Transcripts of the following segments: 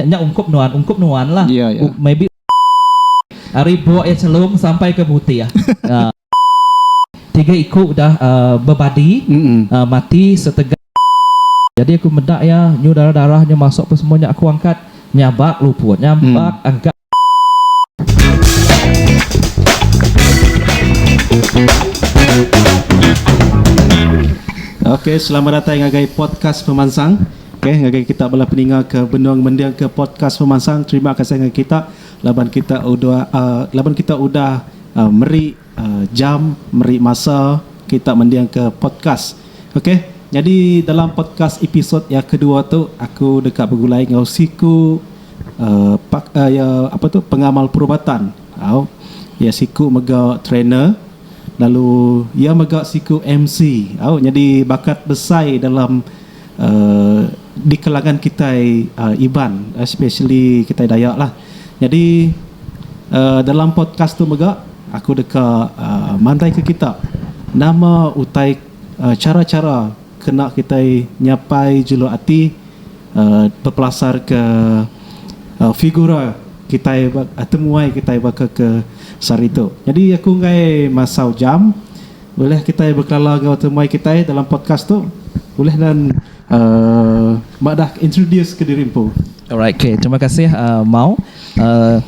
nya ungkup nuan lah. Maybe hari bawa celum sampai ke putih ya. 3 ikut dah berbadi, mati setegak. Jadi aku medak ya, nyu darahnya masuk apa semuanya aku angkat, nyabak luput, nyabak angkat. Okey, selamat datang ngagai podcast Pemansang. Okey, ngagai kita bala peninga ke benung mendiang ke podcast Pemansang. Terima kasih ngagai kita. Laban kita udah meri jam, meri masa kita mendiang ke podcast. Okey, jadi dalam podcast episod yang kedua tu aku dekat bergulai ngau siku pengamal perubatan. Ya siku mega trainer. Lalu ia megak siku MC. Jadi bakat besar dalam di kalangan kita Iban, especially kita Dayak lah. Jadi dalam podcast tu megak aku dekat mantai ke kita. Nama utai cara-cara kena kita nyapai julu hati berpelasar ke figura kita temuai kita bakal ke Sarito. Jadi aku ngai masau jam boleh kita berkelala ngau temuai kita dalam podcast tu. Boleh dan mak dah introduce ke dirimu. Alright, okay. Terima kasih Mau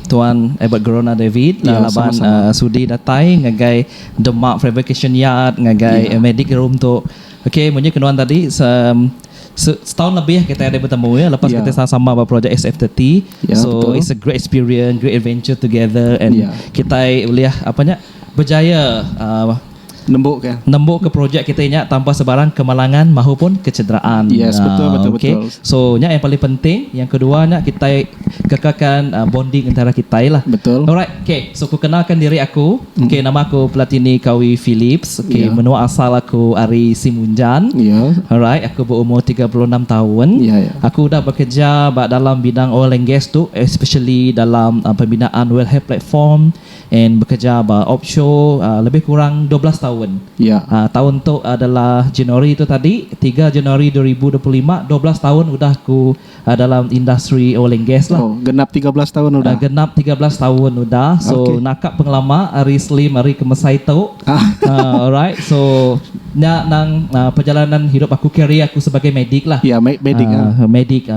Tuan Ebert Gerona David laban sudi datai ngagai Demak Fabrication Yard ngagai medic room tu. Okay, punya kenuan tadi setahun lebih kita ada bertemu ya lepas kita sama-sama buat projek SF30. So betul. It's a great experience, great adventure together and kita boleh berjaya nembuk ke projek kita nya tanpa sebarang kemalangan maupun kecederaan. Yes, betul. So nya yang paling penting, yang kedua nya kita kekalkan bonding antara kita lah. Betul. Alright, okay. So aku kenalkan diri aku. Okay, nama aku Platini Kawi Phillips. Okay, menua asal aku Ari Simunjan. Alright, aku berumur 36 tahun. Aku dah bekerja dalam bidang oil and gas tu, especially dalam pembinaan well health platform and bekerja offshore lebih kurang 12 tahun. Tahun tu adalah Januari tu tadi 3 Januari 2025, 12 tahun udah aku dalam industri oil and gas lah. Genap 13 tahun udah. Genap 13 tahun udah. So nakap pengelama Ari Slim Ari Kemesai tu. Alright. So nang perjalanan hidup aku, career aku sebagai medik lah.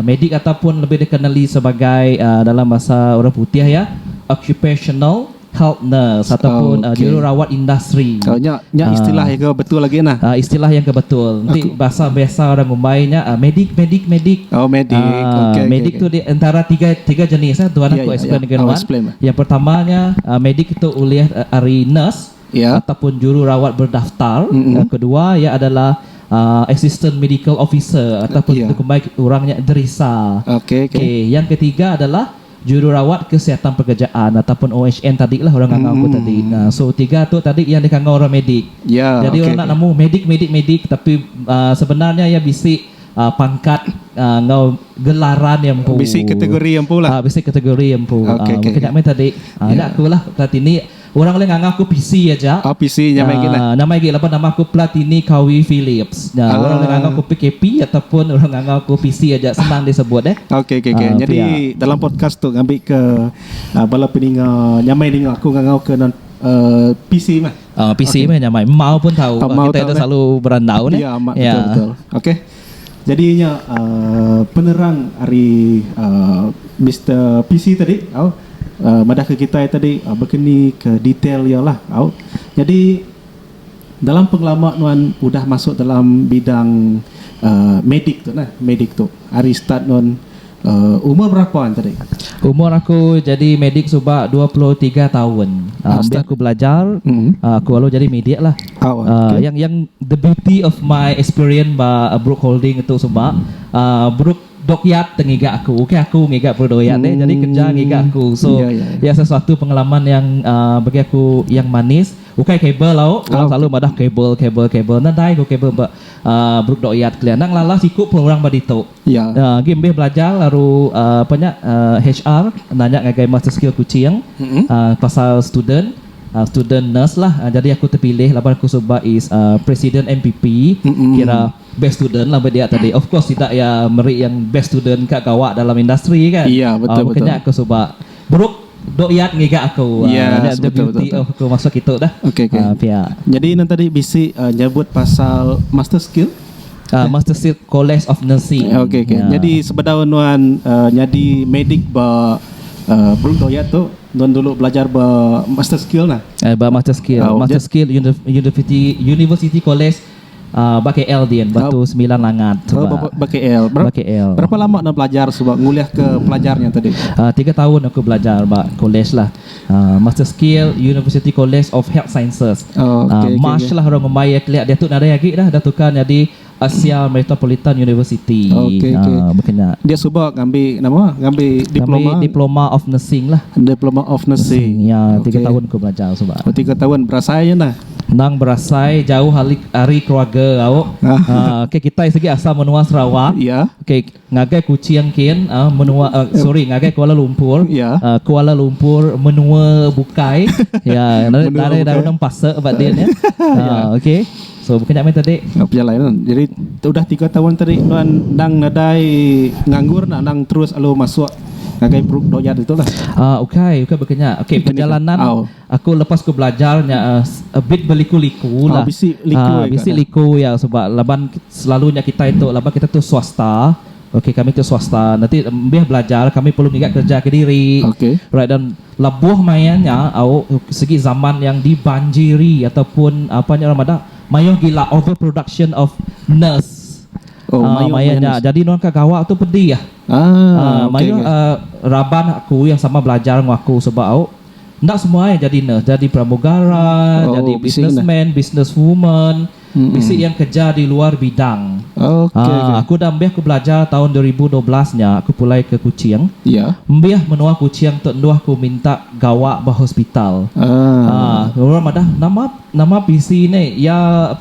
Medik ataupun lebih dikenali sebagai dalam bahasa orang putih ya, occupational health nurse ataupun jururawat industri. Istilah yang betul lagi nah. Istilah yang kebetul. Nanti bahasa biasa orang Mumbainya medik. Medik. Medik tu di antara tiga jenis tuan aku explain dengan Wan. Yang pertamanya medik itu uliah ari nurse ataupun jururawat berdaftar. Yang kedua adalah assistant medical officer ataupun itu kembali orangnya derisa. Yang ketiga adalah jururawat kesihatan pekerjaan ataupun OHN tadi lah orang ngangau aku tadi. So 3 tu tadi yang dikangau orang medik. Jadi orang nak namu medik tapi sebenarnya ya bisi pangkat ngau gelaran yang pu. Bisi kategori yang pu lah. Bisi kategori yang pu. Makanya tadi aku lah Platini. Orang lain ngangau aku PC aja. PC nama lagi nama aku Platini Kawi Phillips. Orang lain ngangau aku PKP ataupun orang ngangau aku PC aja, senang disebut Jadi dalam podcast tu ngambil ke bala peninga nyamai dengan aku ngangau ke PC mah. PC mah nyamai. Mau pun tahu. Kita itu selalu berandau ni. Betul. Okey. Jadinya penerang hari Mr. PC tadi. Madah ke kita tadi berkeni ke detail ialah. Jadi dalam pengalaman Nuan udah masuk dalam bidang medik tu. Hari start Nuan umur berapaan tadi? Umur aku jadi medik subak 23 tahun. Aku belajar, aku lalu jadi medik lah. Yang the beauty of my experience Brook Holding itu subak Brook dokyat tengiga aku. Aku ngiga berdoyat jadi kerja ngiga aku. So ya sesuatu pengalaman yang bagi aku yang manis. Kabel selalu madah kabel nadai aku kabel Brook doyat kalian nang lala siku orang badito. Game belajar lalu HR nanya ngagai master skill kucing pasal student. student nurse lah. Jadi aku terpilih laban aku sebab is presiden MPP kira best student lah dia tadi. Of course tidak ya meri yang best student kat gawak dalam industri kan. Iya betul betul. Makanya aku sebab buruk doyat ngigak aku. Yes, the beauty of aku masuk itu dah. Okay. Jadi nanti tadi bisi nyebut pasal master skill. Master Skill College of Nursing. Okay. Jadi sebenarnya jadi medik ba buruk doyat tu don dulu belajar ba master skill nah. Master Skill. Master Skill University College KL dia Batu 9 Langat. KL. Berapa lama nak belajar sebab nguliah ke pelajarnya tadi? 3 tahun aku belajar college lah. Master Skill University College of Health Sciences. March lah orang membayar kelihatan dia tu nada lagi dah tukar jadi Asia Metropolitan University. Makanya dia cuba ngambil diploma of nursing lah. Diploma of nursing. Ya, 3 tahun aku belajar sebab. 3 tahun berasanya nah. Nang berasai jauh hari keluarga awak. Kita segi asal menua Sarawak. Ya. Ngagai Kuching kin menua ngagai Kuala Lumpur. Kuala Lumpur menua Bukai. Dari dalam pasar batin ya. So bukan nak main tadi. Perjalanan. Jadi udah 3 tahun tadi nang nadai nganggur nang terus alo masuk ngagai peruk doyat itulah. Okay berkenya. Perjalanan aku lepas aku belajarnya a bit berliku-liku lah. Bisi liku ya sebab laban selalunya kita itu laban kita tu swasta. Kami tu swasta. Nanti biar belajar kami perlu juga kerja ke diri. Right, dan labuh mainnya segi zaman yang dibanjiri ataupun Ramadan mayo gila overproduction of nurse. Mayanya jadi non kagawak tu pedih ya. Mayo raban aku yang sama belajar dengan aku sebab ndak semua yang jadi nurse, jadi pramugara, jadi businessman, businesswoman, bisi yang kerja di luar bidang. Aku dah aku belajar tahun 2012-nya aku mulai ke Kuching. Mbah menua Kuching tu aku minta gawak bah hospital. Orang ada nama PC ni ya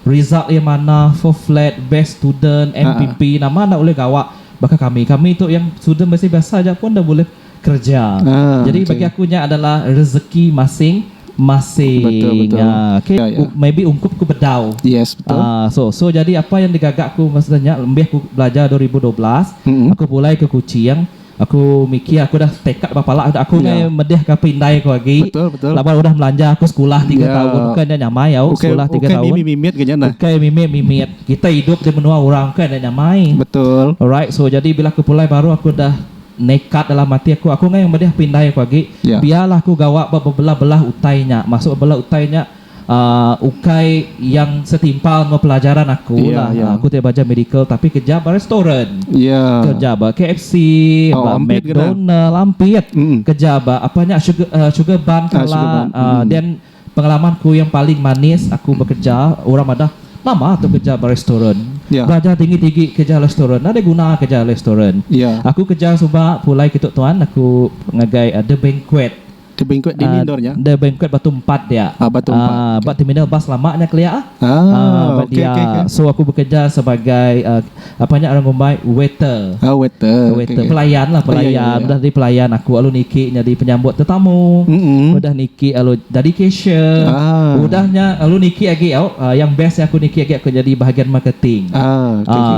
result yang mana for flat best student MPP nama nak boleh gawak bahkan kami tu yang student biasa aja pun dah boleh kerja. Jadi bagi aku nya adalah rezeki masing-masing. Betul. Maybe ungkup ku bedau. Yes, betul. So jadi apa yang digagakku maksudnya lebih aku belajar 2012, aku mulai ke Kuching. Aku mikir aku dah tekad bapala aku ni medeh ke pindai aku lagi. Betul. Laban udah belanja aku sekolah 3 tahun bukan dia nyamai sekolah 3 tahun. Mimit kayaknya nah. Mimit. Kita hidup di menua orang kan dia nyamai. Betul. Alright, so jadi bila aku mulai baru aku dah nekat dalam hati aku yang medeh pindai aku lagi. Biarlah aku gawak belah utainya. Masuk belah utainya ukai yang setimpal dengan pelajaran aku lah. Aku tidak baca medical tapi kerja bar restoran. Kerja bar KFC, McDonald, lampit. Kerja bar sugar bun kalah. Dan pengalamanku yang paling manis aku bekerja orang ada nama tu kerja bar restoran. Belajar tinggi kerja restoran. Ada guna kerja restoran. Aku kerja sebab pulai ketuk tuan aku ngagai The Banquet. The Banquet di Mindornya? The Banquet Batu 4 dia. Batu 4. Bat terminal bas lamaknya kelia. Okay. So aku bekerja sebagai orang ngombai waiter. Waiter. Pelayan. Udah di pelayan aku alu niki jadi penyambut tetamu. Udah niki alu jadi cashier. Udahnya alu niki lagi yang best aku niki lagi aku jadi bahagian marketing.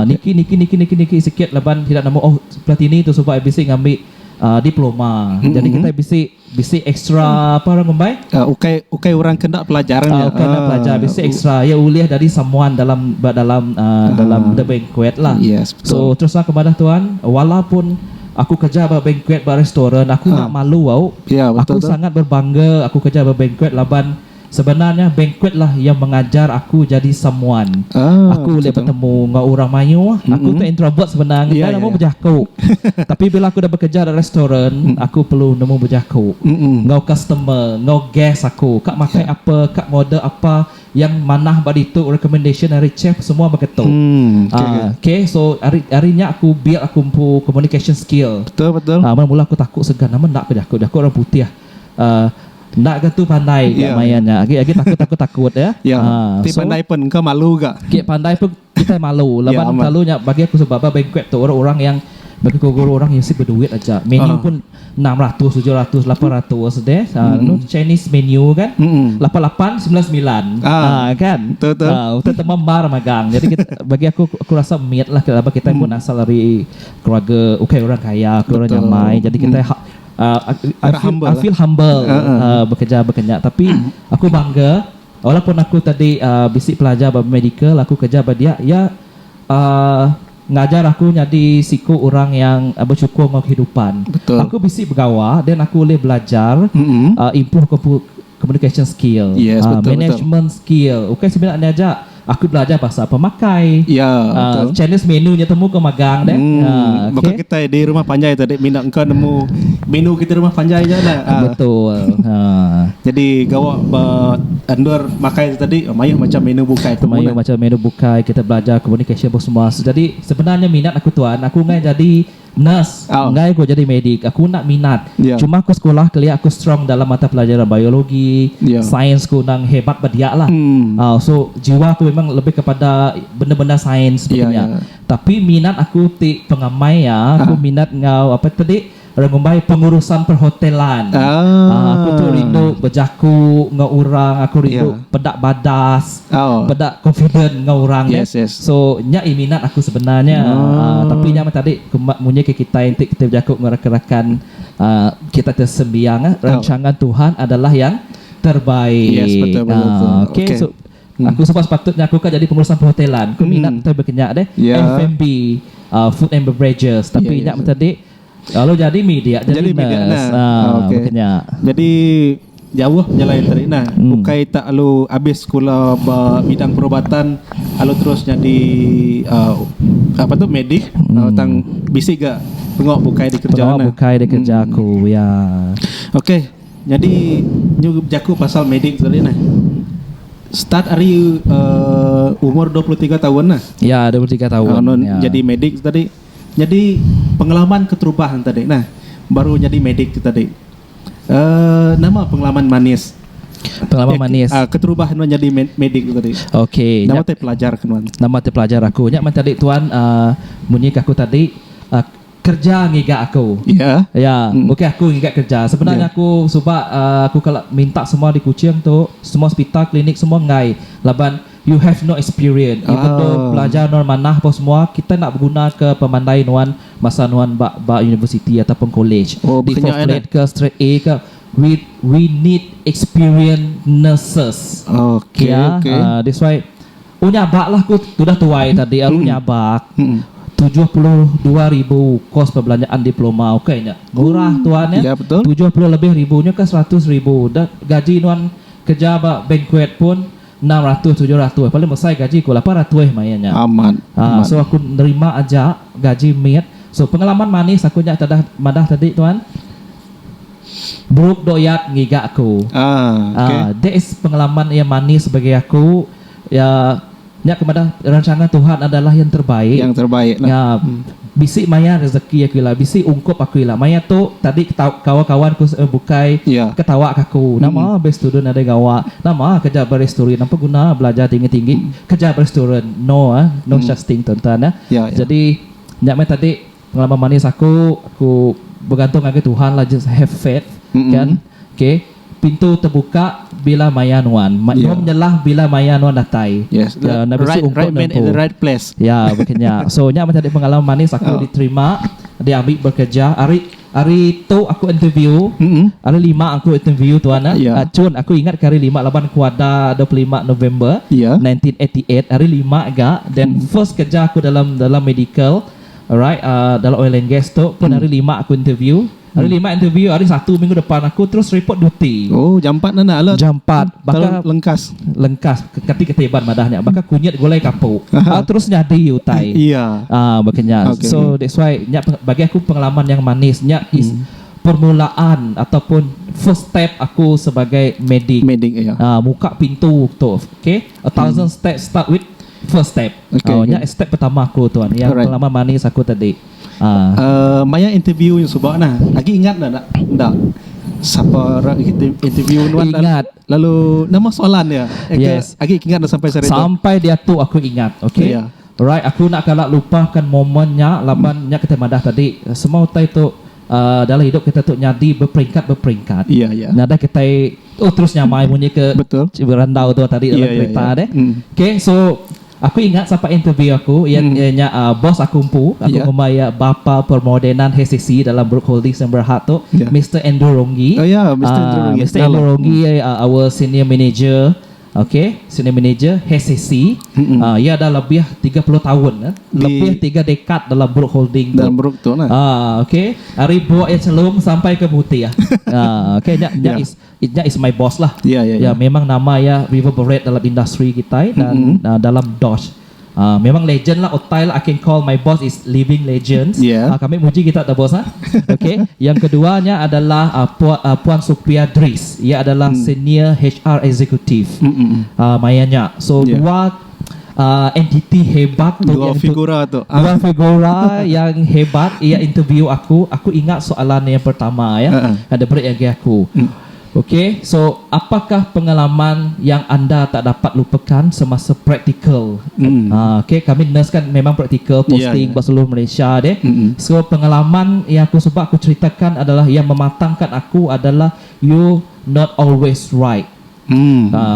Niki sikit leban tidak nemu platini tu supaya bisa ngambil diploma. Jadi kita bisi ekstra orang ngombai. Ukai orang kena pelajaran pelajar bisi ekstra ya uliah dari someone dalam The Banquet lah. Yes, betul. So teruslah kepada tuan walaupun aku kerja banquet restoran aku nak malu aku sangat berbangga aku kerja banquet laban sebenarnya banquet lah yang mengajar aku jadi someone. Aku boleh bertemu dengan orang Melayu. Aku tu introvert sebenarnya. Kita nak berjakuk. Tapi bila aku dah bekerja di restoran, aku perlu nemu berjakuk. Ngau customer, ngau guest aku. Kak makai apa, kak model apa yang manah badi tu recommendation dari chef semua begitu. So harinya aku biar aku punya communication skill. Betul. Mula aku takut segan nama nak berjakuk. Jakuk orang putih. Nak ke tu pandai mainnya. Lagi takut ya. Ti pandai pun kau malu gak? Pandai pun kita malu. Lepas malunya bagi aku sebab banquet tu orang-orang yang bagi guru orang yang sih berduit aja. Menu pun 600, 700, 800 deh. Chinese menu kan 88, 99 kan. Betul. Untuk teman bar magang. Jadi kita, bagi aku rasa meet lah kenapa kita pun asal dari keluarga orang kaya, orang nyamai. Jadi kita I feel humble bekerja. Tapi aku bangga walaupun aku tadi basic pelajar medical, aku kerja dia ya ngajar aku jadi siku orang yang bersyukur dengan kehidupan. Betul. Aku basic bergawa dan aku boleh belajar improve communication skill, management skill. Sebenarnya aja aku belajar bahasa pemakai. Chinese menu nya temu ke magang deh. Maka kita di rumah panjai tadi minat engkau nemu menu kita rumah panjai je lah. Betul. Jadi gawak andor makai tadi mayuh macam menu bukai tu. Mayuh macam menu bukai, kita belajar communication semua. Jadi sebenarnya minat aku tuan, aku ngai jadi nurse, ngai aku jadi medik. Aku nak minat. Cuma aku sekolah kelihatan aku strong dalam mata pelajaran biologi, sains ku nang hebat berdiak lah. So jiwa aku memang lebih kepada benda-benda sains sebetulnya. Tapi minat aku pengamai aku minat ngau apa tadi Rengumbai pengurusan perhotelan. Aku tu rindu berjaku dengan orang, aku rindu pedak badas, pedak confident dengan orang. So nya minat aku sebenarnya. Tapi nya tadi munye ke kita intik kita berjaku dengan rakan-rakan kita tersembiang rancangan Tuhan adalah yang terbaik. Betul. Okay. So aku sepatutnya aku kan jadi pengurusan perhotelan. Aku minat kita berkenyak deh. F&B, food and beverages. Tapi nya tadi kalau jadi media nurse. Jadi jauh jalan tadi bukai tak lalu habis sekolah bidang perubatan lalu terus jadi medik tang bisik gak pengok bukai di kerja aku ya. Okey, jadi nyugup jaku pasal medik tadi start hari umur 23 tahun Ya, 23 tahun. Jadi medik tadi. Jadi pengalaman keterubahan tadi. Baru jadi medik tadi. Nama pengalaman manis. Manis. Keterubahan menjadi medik tadi. Okey. Nama teh pelajar kan. Nama teh pelajar aku. Nya tadi tuan munyi aku tadi kerja ngiga aku. Okey aku ngiga kerja. Sebenarnya aku sebab aku kalau minta semua di Kuching tu, semua hospital, klinik semua ngai. Laban you have no experience. Even though pelajar normal manah apa semua, kita nak berguna ke pemandai nuan masa nuan ba university ataupun college. Di flat ke straight A ke we need experienced nurses. Okay. That's why nyabak lah aku sudah tuai tadi. Aku nyabak 72,000 kos perbelanjaan diploma. Okeynya murah tuannya. Ya betul. 70 lebih ribunya ke 100,000. Dan gaji nuan kerja banquet pun 600, 700. Paling besar gaji ku 800 mayanya. Aman. So aku nerima aja gaji meet. So pengalaman manis aku nya madah tadi tuan. Buruk doyat ngiga aku. That is pengalaman yang manis bagi aku. Ya nya kepada rancangan Tuhan adalah yang terbaik. Yang terbaik lah. Ya, bisi maya rezeki aku lah, bisi ungkup aku lah. Maya tu tadi kawan-kawan ku bukai ketawa aku. Nama best student ada gawa. Nama kerja berrestoran. Nampak guna belajar tinggi-tinggi kerja berrestoran. No such thing tuan-tuan. Jadi nya tadi pengalaman manis aku bergantung dengan Tuhan lah, just have faith kan. Okay. Pintu terbuka bila maya nuan. Menyelah bila maya nuan datai. Right man in the right place. Ya, begini. So nya tadi pengalaman manis aku diterima, diambil bekerja. Hari tu aku interview. Hari 5 aku interview tuan. Cun aku ingat hari 5 laban kuada 25 November 1988. Hari 5 agak. Then first kerja aku dalam medical. Alright, dalam oil and gas tu pun hari 5 aku interview. Hari 5 interview, hari 1 minggu depan aku terus report duty. Jam 4 nana alat. Jam 4 bakal lengkas ketiban madahnya. Bakal kunyit golai kapuk. Terus nyadi utai. Makanya. Okay. So that's why bagi aku pengalaman yang manisnya is permulaan ataupun first step aku sebagai medik. Muka pintu tu. Okay. 1,000 steps start with first step. Step pertama aku tuan. Yang pengalaman manis aku tadi. Maya interview yang subak lagi ingat tak siapa orang interview nuan ingat. Lalu nama soalan ya. Lagi ingat sampai hari sampai dia tu aku ingat. Okay. Right, aku nak kalak lupakan momennya labannya kita madah tadi. Semua itu dalam hidup kita tu nyadi berperingkat. Ya. Nada kita terus nyamai bunyi ke berandau tu tadi dalam kereta deh. Okay, so aku ingat sampai interview aku ianya bos aku membayar bapa permodenan HCC dalam Brook Holdings yang berhad tu, Mr. Andrew Ronggi. Mr. Andrew Ronggi, our senior manager. Okay, senior manager HCC. Ia dah lebih 30 tahun lebih 3 dekad dalam Brook Holding tu. Dalam Brook tu okay. Hari buat celum sampai ke putih okay, nya is my boss lah. Ya, memang nama ya reverberate dalam industri kita dan dalam Dodge. Memang legend lah, Otai lah. I can call my boss is living legends. Kami muji kita tak bos Okay. Yang keduanya adalah Puan Sophia Dris. Ia adalah senior HR executive. Mayanya. So dua entity hebat tu, dua figura tu. Dua figura yang hebat. Ia interview aku. Aku ingat soalan yang pertama ada break lagi aku. Okay, so apakah pengalaman yang anda tak dapat lupakan semasa praktikal? Okay, kami nurse kan memang praktikal posting buat seluruh Malaysia deh. So pengalaman yang aku sebab aku ceritakan adalah yang mematangkan aku adalah you not always right.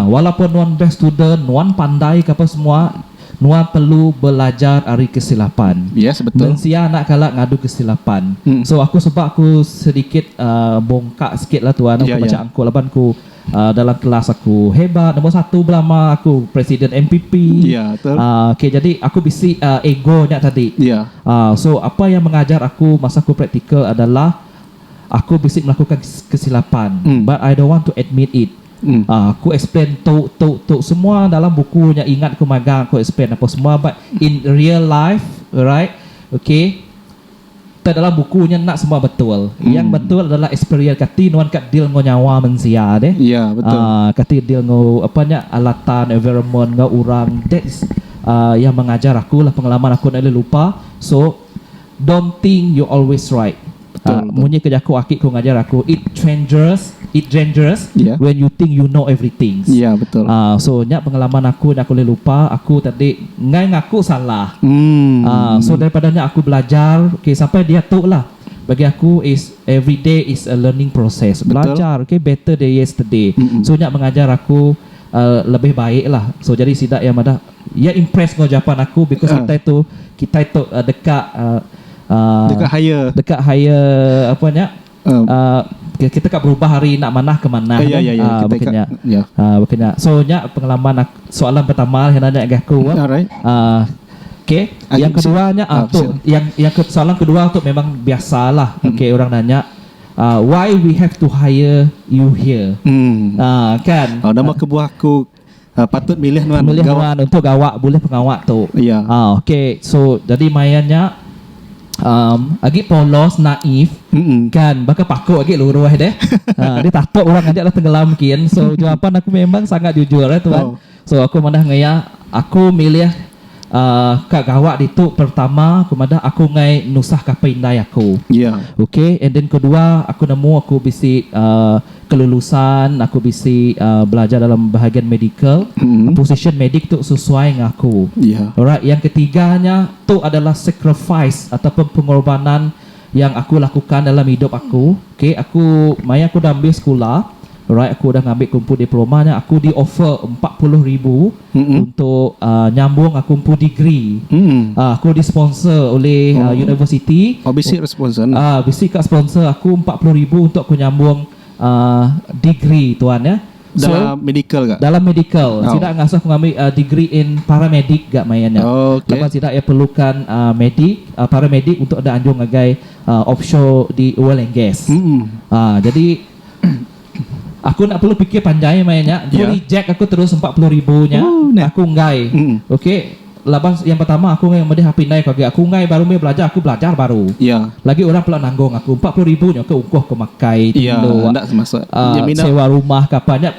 Walaupun nuan best student, nuan pandai apa semua, nuan perlu belajar dari kesilapan. Yes, betul. Mensia nak kalak ngadu kesilapan. So aku sebab aku sedikit bongkak sikit lah tuan. Aku macam angkut labanku dalam kelas aku hebat. Nombor 1 belama aku presiden MPP. Betul. Okay, jadi aku bisi egonya tadi. So apa yang mengajar aku masa aku praktikal adalah aku bisi melakukan kesilapan. But I don't want to admit it. Aku explain tu semua dalam bukunya, ingat aku magang aku explain apa semua, but in real life, right? Okay, dalam bukunya nak semua betul. Yang betul adalah experience kati nuan kat deal ngo nyawa manusia deh. Betul. Kati deal ngo apanya alatan environment ngo orang. That is yang mengajar aku lah, pengalaman aku nak lupa. So don't think you always right. Munyi kerja aku akik ku ngajar aku it dangerous when you think you know everything. Betul. So nya pengalaman aku nak boleh lupa, aku tadi ngai ngaku salah. So daripadanya aku belajar, okay, sampai dia tu lah. Bagi aku is every day is a learning process. Belajar, okay, better than yesterday. So nya mengajar aku lebih baik lah. So jadi sidak yang ada ya impress dengan jawapan aku because kita itu dekat dekat higher apanya kita tak berubah hari nak manah ke mana bukannya so nya pengalaman soalan pertama yang nanya aku okay, yang keduanya yang soalan kedua tu memang biasalah. Okay, orang nanya why we have to hire you here. Kan nama kebuah aku patut milih nuan untuk gawak boleh pengawak tu. Okay, so jadi mayanya agi polos naif kan bakal pakuk agi luruh deh. Dia takut orang ajak lah tenggelam kian. So jawapan aku memang sangat jujur tuan. So aku madah ngaya aku milih kak gawak itu pertama aku madah aku ngai nusah kapindai aku. Okay, and then kedua aku nemu aku bisi kelulusan, aku bisi belajar dalam bahagian medical, position medik tu sesuai dengan aku. Alright, yang ketiganya tu adalah sacrifice ataupun pengorbanan yang aku lakukan dalam hidup aku. Okay, aku dah ambil sekolah. Alright, aku dah ngambil kumpul diplomanya. Aku di offer 40,000 untuk nyambung aku kumpul degree. Aku disponsor oleh university. Bisi sponsor. Bisi kat sponsor aku 40,000 untuk aku nyambung degree tuan ya. Dalam medical ke? Dalam medical. Tidak ngasah aku ngambil degree in paramedic gak mainnya. Lepas tidak ya perlukan paramedic untuk ada anjung ngagai offshore di oil and gas. Jadi aku nak perlu fikir panjang mainnya. Dia reject aku terus 40,000-nya. Aku ngai. Okay. Labang yang pertama aku ngai mesti pindai kage. Aku ngai baru belajar, aku belajar baru. Lagi orang pula nanggung aku 40,000-nya ke ungkuh ke makai tindo. Ndak semasa. Sewa rumah kapanya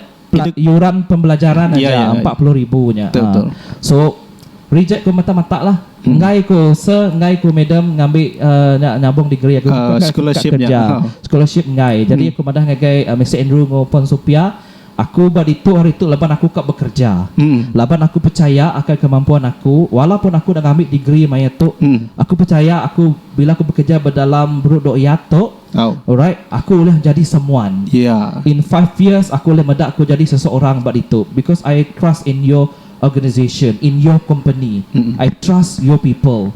iuran pembelajaran aja 40,000-nya. So reject ku mata-mata lah. Ngai ku madam ngambil nyambung degree aku scholarship kerja. Scholarship ngai. Jadi aku madah ngagai Mr. Andrew ngopon Sophia Aku hari itu lepas aku kat bekerja. Lepas aku percaya akan kemampuan aku, walaupun aku dah ambil degree maya tu, aku percaya bila aku bekerja berdalam Bruk Dok Yato, alright, aku boleh jadi someone. In 5 years aku boleh medak aku jadi seseorang buat itu, because I trust in your organization, in your company. I trust your people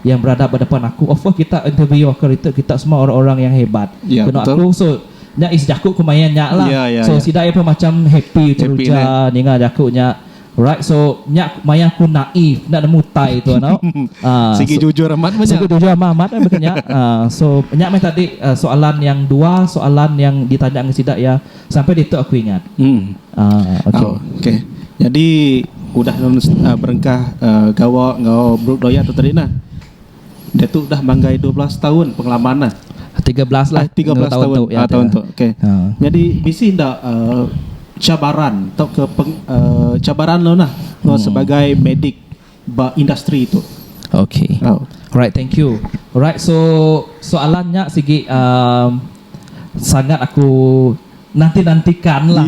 yang berada berdepan aku. Of course kita interview kita semua orang-orang yang hebat. Kena aku nya is jakuk kumayan nya lah. So sidai apa macam happy ceruja ninga jakuk nya. Right, so nya maya aku naif nak mutai tu no. Sigi jujur amat banyak. Sigi jujur amat makanya. So nya mai tadi soalan yang dua, soalan yang ditanya ngan sidak ya sampai itu aku ingat. Okay. Jadi udah berengkah gawa ngau Bruk Dok Yato tadi nah. Dia tu dah banggai 12 tahun pengalaman lah. 13 lah. 13 tahun tu. Okey. Jadi bisi ndak cabaran atau cabaran lo nah sebagai medik industri itu. Okey. Alright, thank you. Alright, so soalannya segi sangat aku nantikan lah.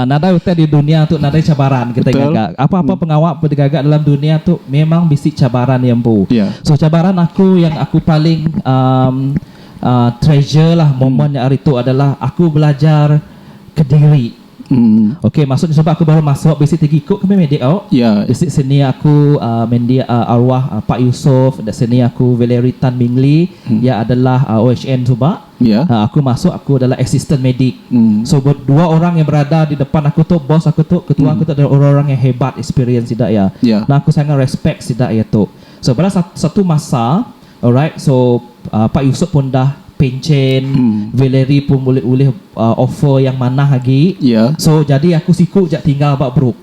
Nada utai di dunia tu nada cabaran kita gagak. Apa-apa pengawak bergagak dalam dunia tu memang bisi cabaran yang bu. So cabaran yang aku paling treasure lah momen hari itu adalah aku belajar ke diri. Okay, maksudnya sebab aku baru masuk basic tinggi ikut kami medik basic sini aku mendi arwah Pak Yusof, dan sini aku Valerie Tan Mingli ya adalah OHN Subak. Aku masuk, aku adalah assistant medik. So dua orang yang berada di depan aku tu, bos aku tu, ketua aku tu adalah orang-orang yang hebat, experience tidak ya. Nah aku sangat respect tidak ya tu. So pada satu masa, alright, so Pak Yusof pun dah pencen, Valerie pun boleh offer yang mana lagi. So jadi aku sikut jak tinggal Pak Bruk.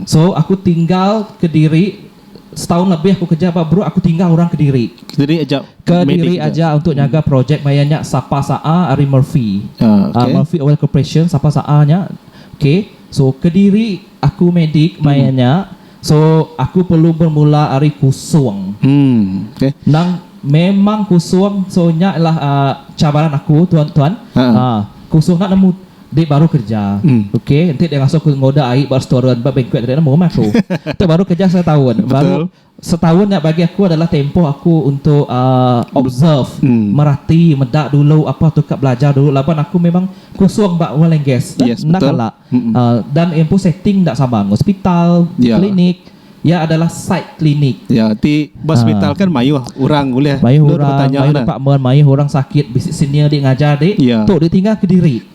So aku tinggal ke Diri setahun lebih aku kerja Pak Bruk, aku tinggal orang ke Diri. Ke Diri aja untuk jaga projek mayanya Sapa Saa Ari Murphy. Murphy Oil Corporation Sapa Saanya. Okay, so ke Diri aku medik mayanya. So aku perlu bermula Ari Kusung. Nang memang kusung soalnya lah cabaran aku tuan-tuan. Kusung nak nemu dia baru kerja. Okey, nanti dia masuk ke ngoda air restoran banquet dia nemu aku. Itu baru kerja setahun. Baru setahun yang bagi aku adalah tempoh aku untuk observe, merhati, medak dulu apa tu kat belajar dulu. Lapan aku memang kusung bak oil and gas. Nak kalah. Dan empu setting tak sama hospital, klinik. Ya adalah site klinik. Di hospital kan mayu orang boleh. Mayu department, mayu orang sakit, bisik senior dia ngajar dia. Tu dia tinggal ke Diri.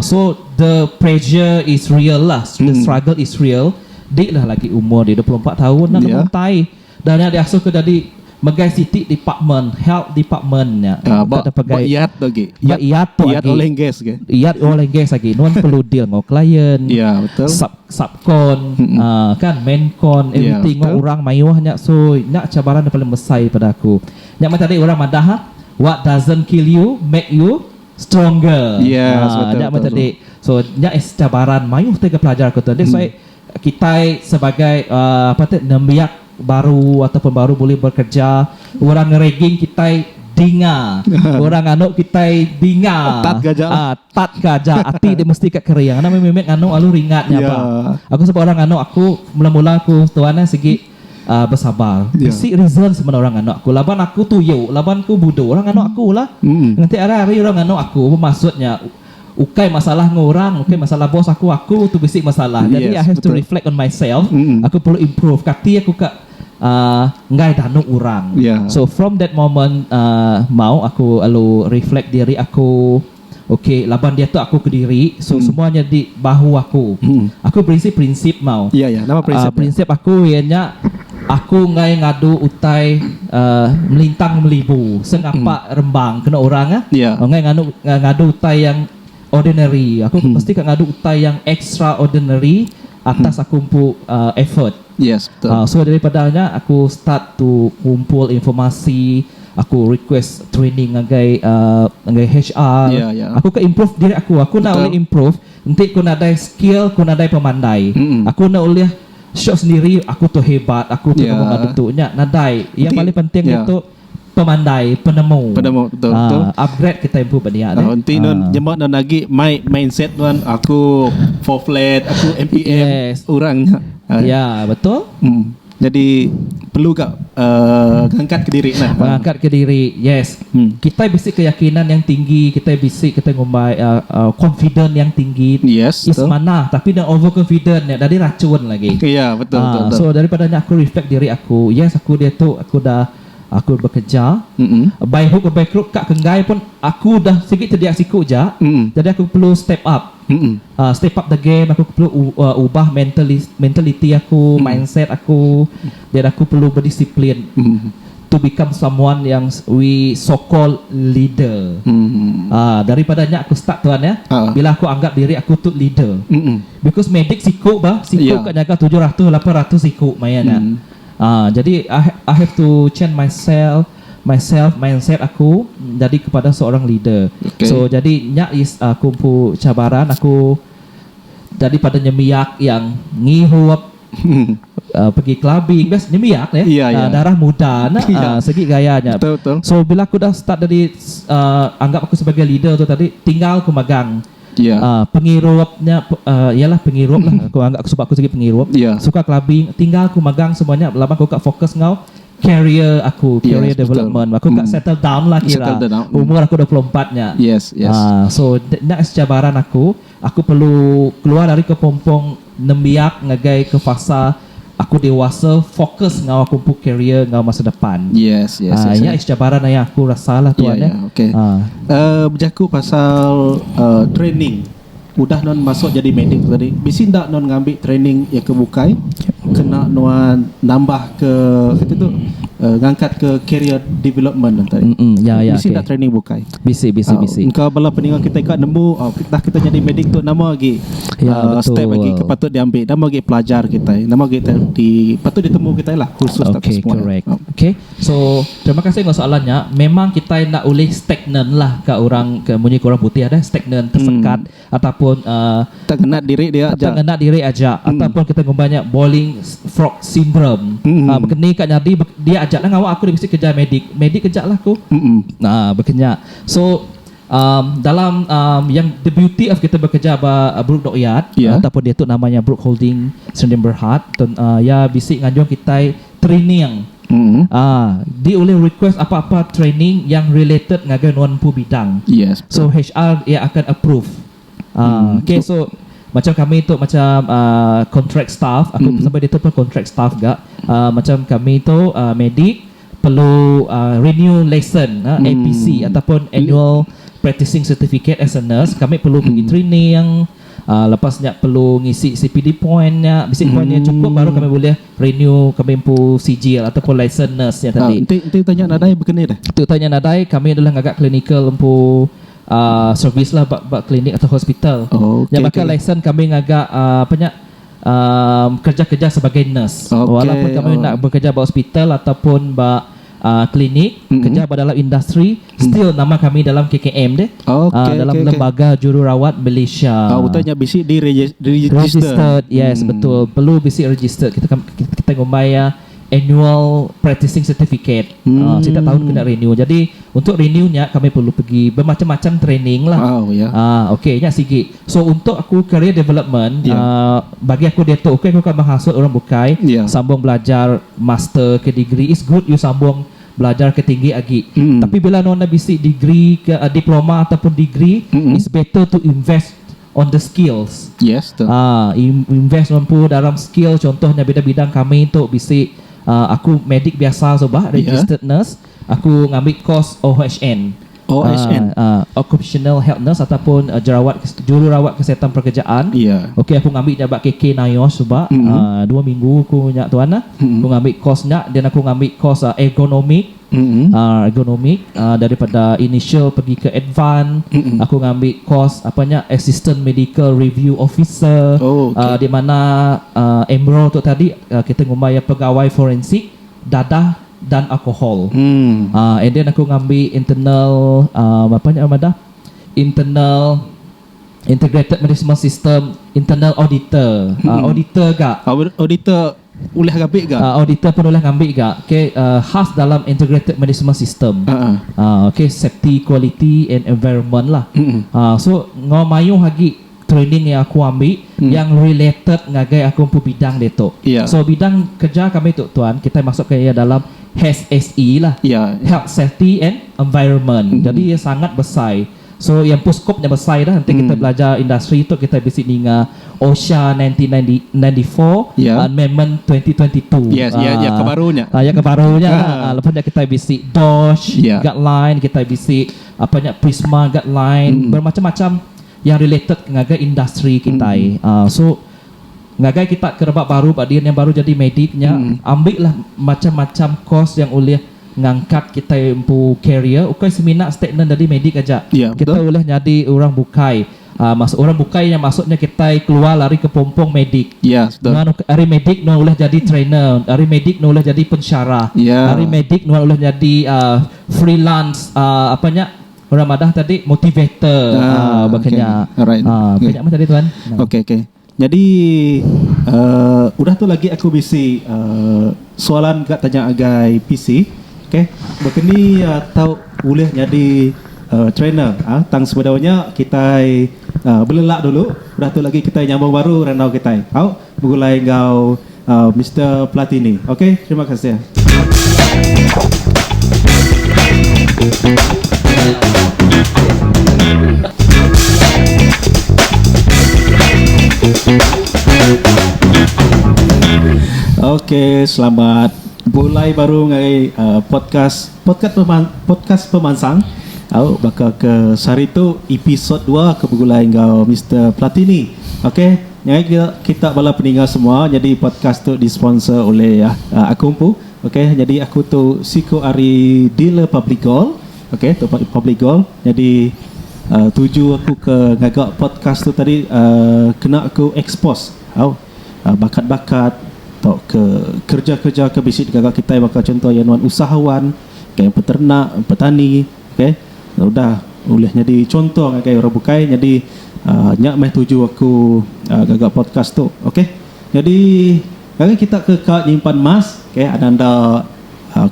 So the pressure is real lah. The struggle is real. Dia lah lagi umur dia 24 tahun nak mentai. Dan dia asuh ke dari Megai City Department, Health Department ya. Iat lagi. Iat oil and gas ke? Iat oil and gas lagi. Nuan perlu deal dengan klien. Betul. Subcon, kan maincon, everything orang mayuhnya. So nak cabaran yang paling besar pada aku. Yang macam tadi orang madah, what doesn't kill you make you stronger. Betul. Yang macam tadi. So nak cabaran mayuh tega pelajar aku tu. So kita sebagai nembiak baru ataupun baru boleh bekerja, orang ngereging kita dinga, orang anok kita dinga, tat gajah hati dia mesti kat keriang. Karena memang anok alu ringatnya apa. Aku sebab orang anok aku mula-mula aku tuannya segi bersabar. Basic reason sebenarnya orang anok aku. Laban aku tuyuk, laban aku bodoh. Orang anok aku lah. Nanti ada hari orang anok aku maksudnya ukai masalah ngorang, ukai masalah bos aku tu basic masalah. Jadi I have to reflect on myself. Aku perlu improve. Kati aku ngai danuk orang. So from that moment mau aku lalu reflect diri aku. Okay, laban dia tu aku ke Diri. So semuanya di bahu aku. Aku prinsip mau. Nama prinsip aku ianya aku ngai ngadu utai melintang melibu. Sengapa rembang kena orang ngai ngadu utai yang ordinary. Aku mesti kat ngadu utai yang extraordinary atas aku kumpul effort. Betul. So daripadanya aku start to kumpul informasi, aku request training ngagai HR. Aku ke improve diri aku. Aku nak boleh improve. Nanti aku nak ada skill, aku nak ada pemandai. Aku nak boleh show sendiri aku tu hebat, aku tu ngomong tu nya nadai. Yang paling penting itu pemandai, penemu, betul. Upgrade kita improve dia. Nanti non jemaat non lagi mindset non aku for flat, aku MPM orangnya. Ya, betul. Jadi perlu kak angkat ke diri nah. Mengangkat ke diri, yes. Kita bisi keyakinan yang tinggi, kita ngumbai confident yang tinggi. Yes. Ismana, tapi dah overconfident ya, dari racun lagi. Iya, betul. So daripadanya aku reflect diri aku, yes aku aku bekerja. By hook or by crook kak Kenggai pun aku dah sedikit terdiak siku je. Jadi aku perlu step up. Step up the game. Aku perlu ubah mentality aku, mindset aku, dan aku perlu berdisiplin to become someone yang we so called leader. Daripadanya aku start tuan ya. Bila aku anggap diri aku tu leader. Because medik siku kat jaga 700 800 siku mayanya. Jadi I have to change myself mindset aku jadi kepada seorang leader. So jadi is aku pu cabaran aku jadi pada nyemiak yang ngihuap pergi clubbing best nyemiak ya. Darah muda segi gayanya. Betul. So bila aku dah start dari anggap aku sebagai leader tu tadi, tinggal aku magang. Pengirupnya ialah pengirup lah. Aku anggap sebab aku segi pengirup. Suka clubbing, tinggal aku magang semuanya. Lama aku kat fokus ngau career aku, career development. Betul. Aku kat settle down lah kira. Umur aku 24-nya. Yes. So next cabaran aku perlu keluar dari kepompong nembiak ngagai ke fasa aku dewasa, fokus ngau aku pu career ngau masa depan. Yes. Ini cabaran yang aku rasalah tuan ya. Berjaku pasal training. Udah non masuk jadi medik tadi. Bisi ndak non ngambil training yang kebukai, kena non nambah ke itu tu ngangkat ke career development tadi. Bisi ndak training bukai. Bisi. Engkau bala peninggal kita ikat nemu kita jadi medik tu nama lagi. Step lagi patut diambil. Nama lagi pelajar kita. Nama kita patut ditemu kita lah khusus okay, semua. Correct. Okay. So terima kasih untuk soalannya. Memang kita nak boleh stagnan lah ke orang ke munyi orang putih ada stagnan tersekat ataupun tak kena diri aja ataupun kita banyak boiling frog syndrome. Berkeni kat jadi dia ajak lah ngawak aku dia mesti kerja medik kejap lah aku. Berkenyak. So dalam yang the beauty of kita bekerja Brook Dockyard ataupun dia tu namanya Brook Holding Sdn Bhd ya bisik nganjung kita training. Dia boleh request apa-apa training yang related ngagai non pu bidang. So HR dia akan approve. Okay, so macam kami tu macam contract staff, aku sampai dia tu pun contract staff gak. Macam kami tu medik perlu renew lesson APC ataupun annual practicing certificate as a nurse. Kami perlu pergi training. Lepasnya perlu ngisi CPD pointnya, basic pointnya cukup baru kami boleh renew kami pu sijil ataupun license nurse ya tadi. Nanti tanya nadai berkenai dah. Tu tanya nadai, kami adalah agak clinical lempu servis lah bak klinik atau hospital. Yang bakal license kami agak kerja-kerja sebagai nurse. Walaupun kami nak bekerja bak hospital ataupun bak klinik, kerja dalam industri, still nama kami dalam KKM deh. Dalam lembaga jururawat Malaysia. Betulnya bisi di registered. Yes, betul. Perlu bisi registered. Kita ngomaya annual practicing certificate. Setiap tahun kena renew. Jadi untuk renewnya kami perlu pergi bermacam-macam training lah. Okay, nya sikit. So untuk aku career development, bagi aku dia tu, aku akan menghasut orang bukai, sambung belajar master ke degree is good. You sambung belajar ke tinggi lagi. Tapi bila nona bisi degree ke diploma ataupun degree, it's better to invest on the skills. Yes. Invest mampu dalam skill. Contohnya bidang kami tu bisi aku medik biasa registered nurse. Aku ngambil course OHN. Occupational Health Nurse ataupun jururawat kesihatan pekerjaan. Okay, aku ngambil jabat KK Nayos 2 minggu aku nyak tuan lah. Aku ngambil course nyak dan aku ngambil course ergonomic. Daripada initial pergi ke advance. Aku ngambil course assistant medical review officer. Di mana Emro tu tadi kita ngumaya pegawai forensik dadah dan alkohol. And then aku ngambil internal internal integrated management system, internal auditor. Auditor gak? Auditor boleh ngambil gak? Auditor pun boleh ngambil gak? Okay, khas dalam integrated management system. Okay, safety, quality and environment lah. So ngau mayu lagi training yang aku ambil yang related ngagai aku pun bidang detok. So bidang kerja kami tu tuan, kita masuk ke dalam HSE lah. Health, Safety and Environment. Jadi ia sangat besar. So yang puskopnya besar dah. Nanti kita belajar industri itu kita visit dengan OSHA 1994 Amendment 2022. Yes, ya kebarunya. Yang kebarunya. Lepas tu kita visit DOSH guideline, kita visit Prisma guideline, bermacam-macam yang related dengan industri kita. So ngagai kita kerebak baru badian yang baru jadi mediknya, ambil lah macam-macam course yang boleh ngangkat kita empu career. Ukai seminar statement dari medik aja. Kita boleh jadi orang bukai. Masuk orang bukai yang maksudnya kita keluar lari ke pompong medik. Hari medik no boleh jadi trainer, hari medik no boleh jadi pensyarah. Hari medik no boleh jadi freelance orang madah tadi motivator. Makanya banyak macam tadi tuan. Okay. Jadi udah tu lagi aku bisi soalan kat tanya agai PC. Okay, begini tahu boleh jadi trainer. Tang sebenarnya kita belelak dulu. Udah tu lagi kita nyambung baru renau kita. Begulai engkau Mr. Platini. Okay, terima kasih. Okay, selamat mulai baru ngai podcast pemansang. Bakal ke sehari tu episod 2 ke begulai engkau Mr. Platini. Okay, yang kita bala peninggal semua. Jadi podcast tu disponsor oleh aku empu. Okay, jadi aku tu Siko Ari dealer public goal. Okay, tu public goal. Jadi tuju aku ke ngagak podcast tu tadi kena aku expose bakat-bakat atau ke kerja-kerja ke bisik gagak kita bakal contoh yang usahawan, kayak peternak, petani, okey. Udah boleh jadi contoh kayak orang bukai. Jadi nyak meh tuju aku gagak podcast tu. Okey. Jadi kali kita ke nyimpan emas, okey, ada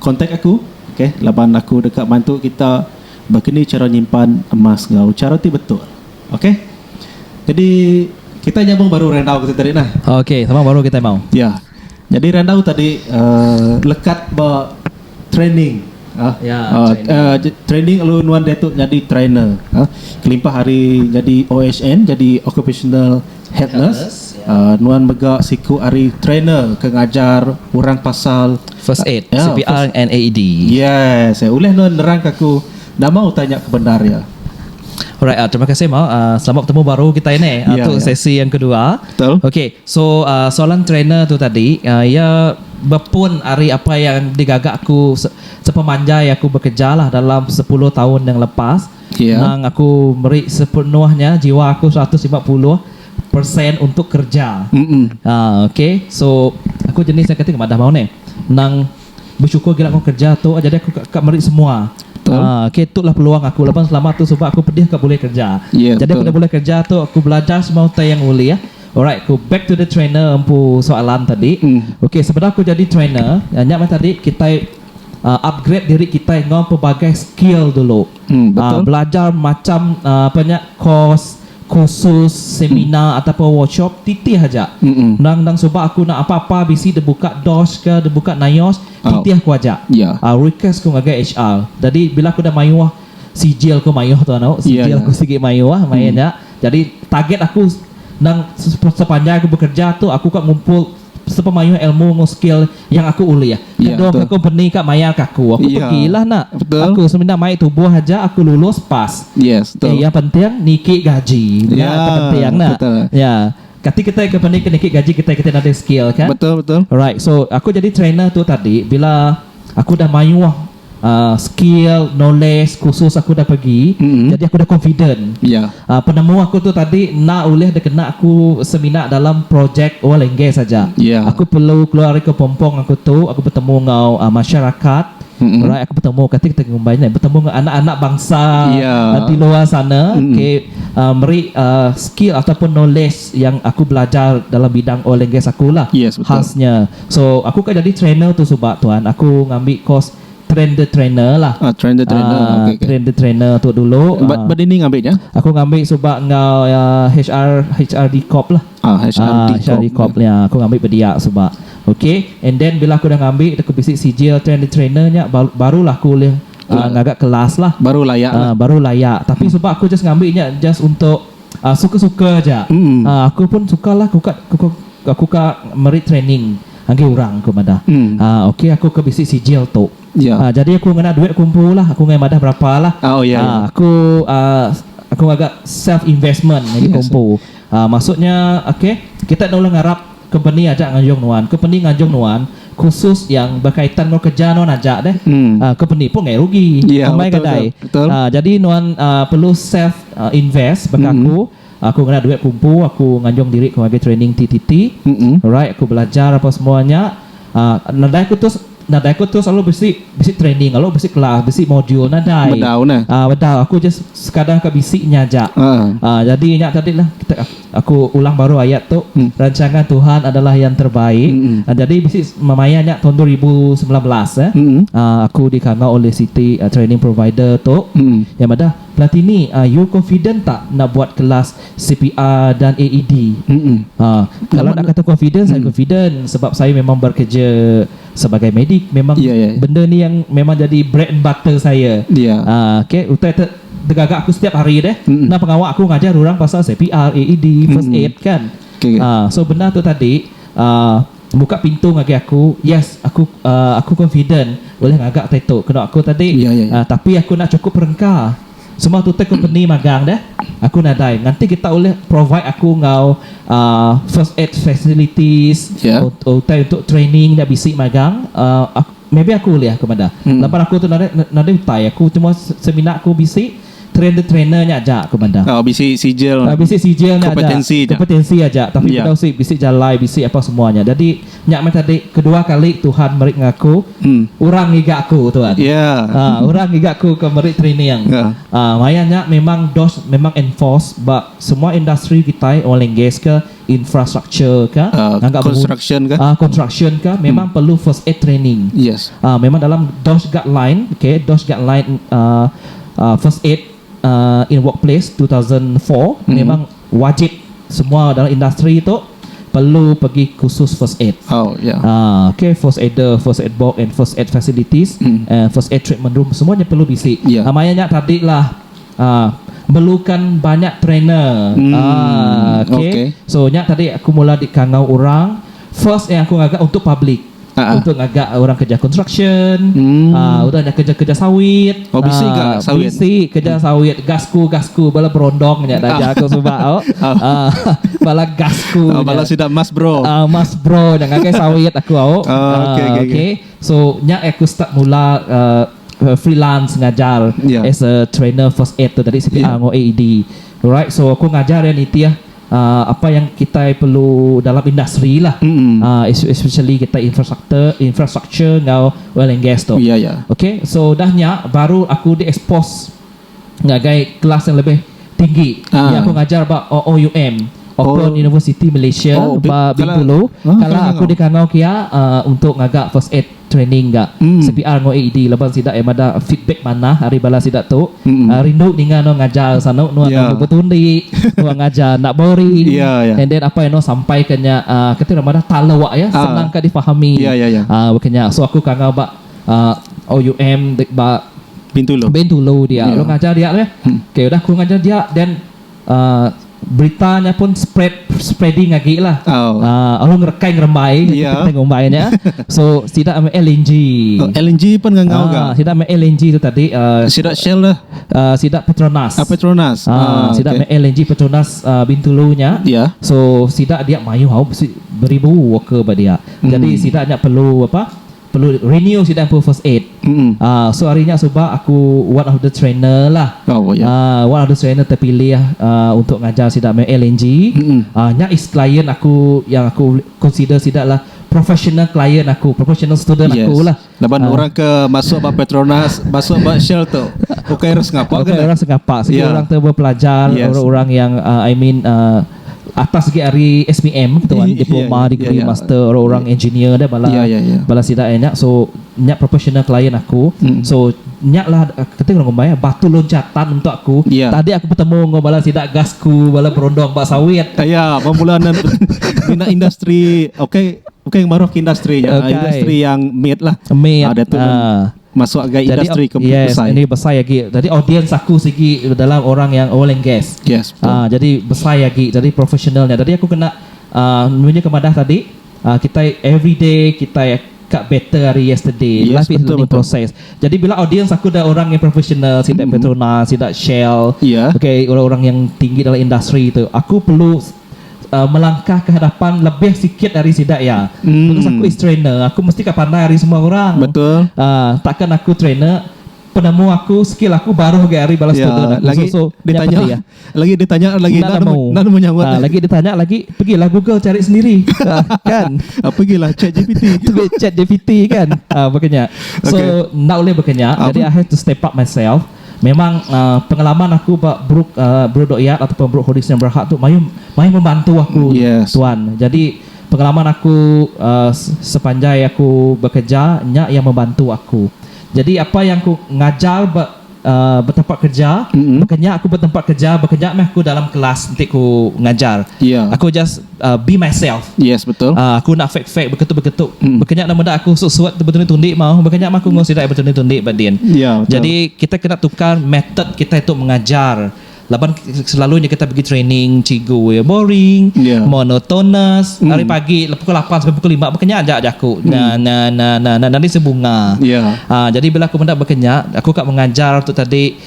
kontak aku, okey, laban aku dekat bantu kita begini cara nyimpan emas ngau cara ti betul. Okey. Jadi kita nyambung baru rendau kita tadi nah. Okey, sama baru kita mau. Ya. Jadi rendau tadi lekat training. Training lu nuan detu jadi trainer. Kelimpah hari jadi OHN, jadi occupational health nurse. Nuan mega siku hari trainer ke ngajar orang pasal first aid, CPR and AED. Yes, oleh nuan nerang aku dah mau tanya kebenar ya. Alright, terima kasih Mau. Selamat bertemu baru kita ini untuk sesi yang kedua. Betul. Okay, so soalan trainer tu tadi, ya berpun hari apa yang digagak aku sepemanjai aku bekerja lah dalam 10 tahun yang lepas. Nang aku beri sepenuhnya jiwa aku 150% untuk kerja. Okay, so aku jenis yang ketiga madah mau ni. Nang bersyukur gila aku kerja tu, jadi aku beri semua. Okay, itulah peluang aku. Lepas selama tu sebab aku pedih aku boleh kerja. Jadi aku dah boleh kerja tu, aku belajar semua yang boleh. Alright, aku back to the trainer empu soalan tadi. Okay, sebenarnya aku jadi trainer. Nyak tadi kita upgrade diri kita dengan pelbagai skill dulu. Belajar macam course khusus, seminar ataupun workshop titih aja. Nang sebab aku nak apa-apa bisi dia buka DOS ke, dia buka NIOS, titih aku aja. Request aku ngagai HR. Jadi bila aku dah mayuah sijil aku mayuah tu sijil aku sikit mayuah mainnya. Jadi target aku nang sepanjang aku bekerja tu aku kan ngumpul sepemayuh ilmu skill yang aku uli ya. Kedua aku benih kat mayar aku pergilah nak. Aku sebenarnya mai tubuh aja aku lulus pas. Yes, betul. Yang penting niki gaji. Penting nak. Ya. Ketika kita ke benih ke niki gaji kita ada skill kan? Betul. Alright. So aku jadi trainer tu tadi bila aku dah mayuh skill, knowledge khusus aku dah pergi, jadi aku dah confident. Penemu aku tu tadi nak boleh dia kena aku seminar dalam projek oil and gas saja. Aku perlu keluar ke pompong aku tu, aku bertemu dengan masyarakat. Right, aku bertemu ketika kita ngumbai bertemu dengan anak-anak bangsa di luar sana. Okay, beri skill ataupun knowledge yang aku belajar dalam bidang oil and gas aku lah. Yes, betul. Khasnya. So aku kan jadi trainer tu sebab tuan. Aku ngambil course trainer lah. Trainer. Okay. Trainer tu dulu. But ini ngambilnya? Aku ngambil sebab ngau HRD Corp lah. HRD Corp ya. Aku ngambil berdia sebab. Okay. And then bila aku dah ngambil, aku bisik sijil trainernya, barulah aku boleh ngagak kelas lah. Baru layak. Baru layak. Tapi sebab aku just ngambilnya just untuk suka-suka aja. Aku pun sukalah. Aku merit training. Anggi orang aku madah. Okay, aku ke bisik sijil tu. Jadi aku ngena duit kumpul lah. Aku ngena madah berapa lah. Aku agak self investment lagi kumpul. Maksudnya okay, kita nak ulang harap company ajak nganjung nuan. Company nganjung nuan khusus yang berkaitan dengan kerja nuan ajak deh. Company pun ngai rugi. Betul. Jadi nuan perlu self invest bagi aku kena duit kumpul, aku nganjung diri aku bagi training TTT. Alright, aku belajar apa semuanya. Nadai aku tu selalu bisik training, lalu bisik kelas, bisik modul nadai. Bedau. Aku just sekadar ke bisiknya aja. Jadi nyak tadi lah aku ulang baru ayat tu. Rancangan Tuhan adalah yang terbaik. Jadi bisik memayanya tahun 2019 aku dikangau oleh City training provider tu. Yang mana Platini, you confident tak nak buat kelas CPR dan AED? Kalau nak kata confident, saya confident sebab saya memang bekerja sebagai medik. Memang benda ni yang memang jadi bread and butter saya. Okay, tergagak aku setiap hari deh. Nah, pengawal aku ngajar orang pasal CPR, AED, first aid kan. So benda tu tadi buka pintu ngagi aku. Yes, aku confident boleh ngagak tetok kena aku tadi. Tapi aku nak cukup perengkah. Semua tu company magang dah. Aku nadai. Nanti kita boleh provide aku ngau first aid facilities untuk training dah bisik magang. Maybe aku boleh aku pada. Lepas aku tu nadai utai. Aku cuma seminar aku bisik trainernya aja aku pada. Bisik sijil. Bisik sijilnya kompetensi aja. Tapi kita usik bisik jalai, bisik apa semuanya. Jadi nyak tadi kedua kali Tuhan merik ngaku orang ngiga aku tuan. Orang ngiga aku ke merik training. Mayanya memang memang enforce but semua industri kita oil and gas ke infrastructure ke construction ke memang perlu first aid training. Memang dalam DOS guideline, DOS guideline first aid in workplace 2004 memang wajib semua dalam industri itu perlu pergi khusus first aid. First aid box and first aid facilities and first aid treatment room semuanya perlu bisik. Namanya tadi lah memerlukan banyak trainer. So nyak tadi aku mula dikangau orang first yang aku agak untuk public. Untuk agak orang kerja construction, orang kerja sawit. Bisik gak sawit? Bisik kerja sawit, gasku bala berondong nya dah aku sebab bala gasku. Bala sudah mas bro. Mas bro jangan ke sawit aku okay. So nya aku start mula freelance ngajar as a trainer first aid tu dari CPR atau AED. Alright, so aku ngajar yang itu ya. Apa yang kita perlu dalam industri lah, especially kita infrastructure ngau oil and gas tu. Okay, so dahnya baru aku di-expose ngagai kelas yang lebih tinggi. Aku ngajar OUM, Open University Malaysia, Bintulu. Kalau aku dikangau kia untuk ngagak first aid training gak CPR ngo AED lepas sidak ada feedback mana hari bala sidak tu rindu dengan no ngajar sana no betundi no ngajar nak boring and then apa yang no sampai kenya ketika ramada talawak ya senang ka difahami kenya so aku kangau ba OUM ba Bintulu dia lo ngajar dia okay udah aku ngajar dia dan beritanya pun spreading lagi lah. Orang ngerekai ngerembai kita ngombainya. So tidak ame LNG. LNG pun ngangau gak? Tidak ame LNG itu tadi. Tidak Shell lah. Tidak Petronas. Petronas. Tidak ame LNG Petronas Bintulunya. So tidak dia mayu beribu worker pada dia. Jadi tidaknya perlu perlu renew sidang first aid. So harinya sebab aku one of the trainer lah. One of the trainer terpilih untuk ngajar sidang LNG. Nya is client aku yang aku consider sidak lah professional client aku, professional student aku lah. Laban orang ke masuk ba Petronas, masuk ba Shell tu. Bukan harus ngapa kan? Orang sengapa. Segi orang tu berpelajar, orang-orang yang atas segi hari SPM gitu kan, diploma, degree, master, orang-orang engineer dah bala sidak enyak. So nyak professional client aku. So nyak lah ketika orang ngomong batu loncatan untuk aku. Tadi aku bertemu ngobala sidak gasku, bala berondong bak sawit. Ya, pemulanan bina industri. Okey marok industrinya. Industri yang made lah. Ada tu masuk agak industri besar. Ini besar lagi. Jadi audience aku segi dalam orang yang oil and gas. Jadi besar lagi. Jadi profesionalnya. Jadi aku kena punya kemadah tadi. Kita everyday kita cut better hari yesterday. Life is learning process. Jadi bila audience aku dah orang yang profesional, sidak Petronas, sidak Shell, okay, orang-orang yang tinggi dalam industri itu, aku perlu melangkah ke hadapan lebih sikit dari sidak ya. Because aku is trainer, aku mesti pandai dari semua orang. Betul. Takkan aku trainer, penemu aku, skill aku baru hari balas student aku. Lagi ditanya, lagi nak menyambut. Lagi ditanya lagi, pergilah Google cari sendiri. Kan? Pergilah chat GPT kan. Makanya. So nak boleh berkenyak. Jadi I have to step up myself. Memang pengalaman aku Bro Doyat ataupun Bro Hodis yang berhak tu main membantu aku, tuan. Jadi pengalaman aku sepanjang aku bekerja, nyak yang membantu aku. Jadi apa yang aku ngajar bertempat kerja, bekerja aku bertempat kerja, bekerja aku dalam kelas nanti aku ngajar. Aku just be myself. Yes, betul. Aku nak fake beketuk. Bekerja nama dak aku suat betul tundik mau. Bekerja aku ngau sidak betul tundik badin. Jadi kita kena tukar method kita itu mengajar. Laban selalunya kita pergi training cigu boring, monotonous. Hari pagi pukul 8 sampai pukul 5 berkenyak aja aku. Nanti sebunga. Jadi bila aku hendak berkenyak, aku kat mengajar tu tadi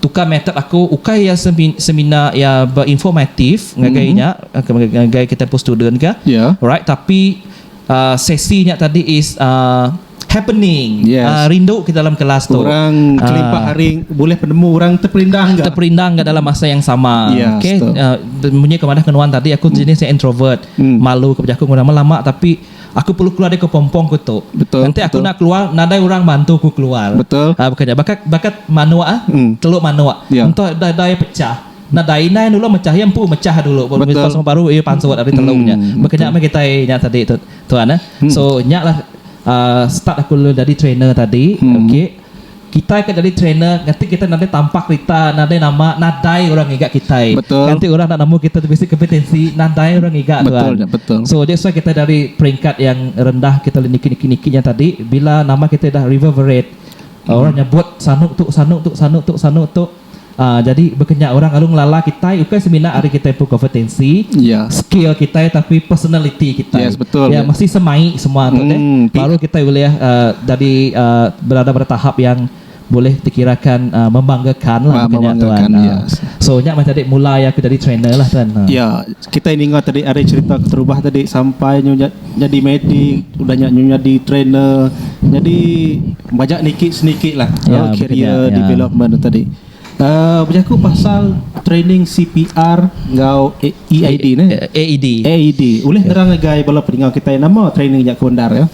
tukar method aku ukai ya seminar ya berinformatif ngagainya ngagai kita pun student ke. Alright, tapi sesinya tadi is happening. Rindu kita dalam kelas tu. Orang kelimpah hari boleh penemu orang terperindang ke dalam masa yang sama. Okay. Punya kemadah kenuan tadi aku jenis yang introvert. Malu kepada aku lama tapi aku perlu keluar dari kepompong ku tu. Nanti aku nak keluar, nadai orang bantu aku keluar. Bukannya bakat manua teluk manua. Untuk daya pecah. Nadai nai dulu mecah yang pu mecah dulu. Baru pansut dari teluknya. Bukannya kita nyak tadi tuan. So nyak lah start aku dari trainer tadi. Okay, kita jadi trainer, nanti kita nanti tampak kita nanti nama nadai orang igak kita. Nanti orang nak namu kita basic kompetensi nadai orang igak tuan. So that's why kita dari peringkat yang rendah kita niki-nikinya tadi, bila nama kita dah reverberate, orang nyebut sanuk tu. Jadi berkenyak orang alung lala kita ukai seminar hari kita pun kompetensi, skill kita tapi personality kita. Masih semai semua tu baru kita boleh dari berada pada tahap yang boleh dikirakan membanggakan lah tuan. So nyak macam tadi mulai aku jadi trainer lah tuan. Kita ini ingat tadi ada cerita terubah tadi sampai jadi medik, udah nyak di trainer, jadi banyak sedikit lah career development tadi. Berjaku pasal training CPR ngau EID ni. AED. Boleh terang gay bala peninggal kita nama training jak kondar ya.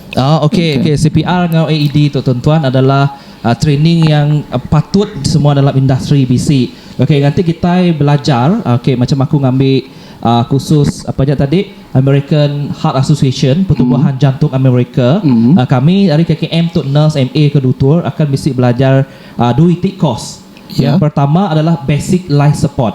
Okay. CPR ngau AED tu tuan-tuan adalah training yang patut semua dalam industri BC. Okay, nanti kita belajar macam aku ngambil khusus apa aja tadi American Heart Association, Pertubuhan Jantung Amerika. Kami dari KKM tu nurse MA ke doktor akan mesti belajar dua titik course. Yang pertama adalah basic life support.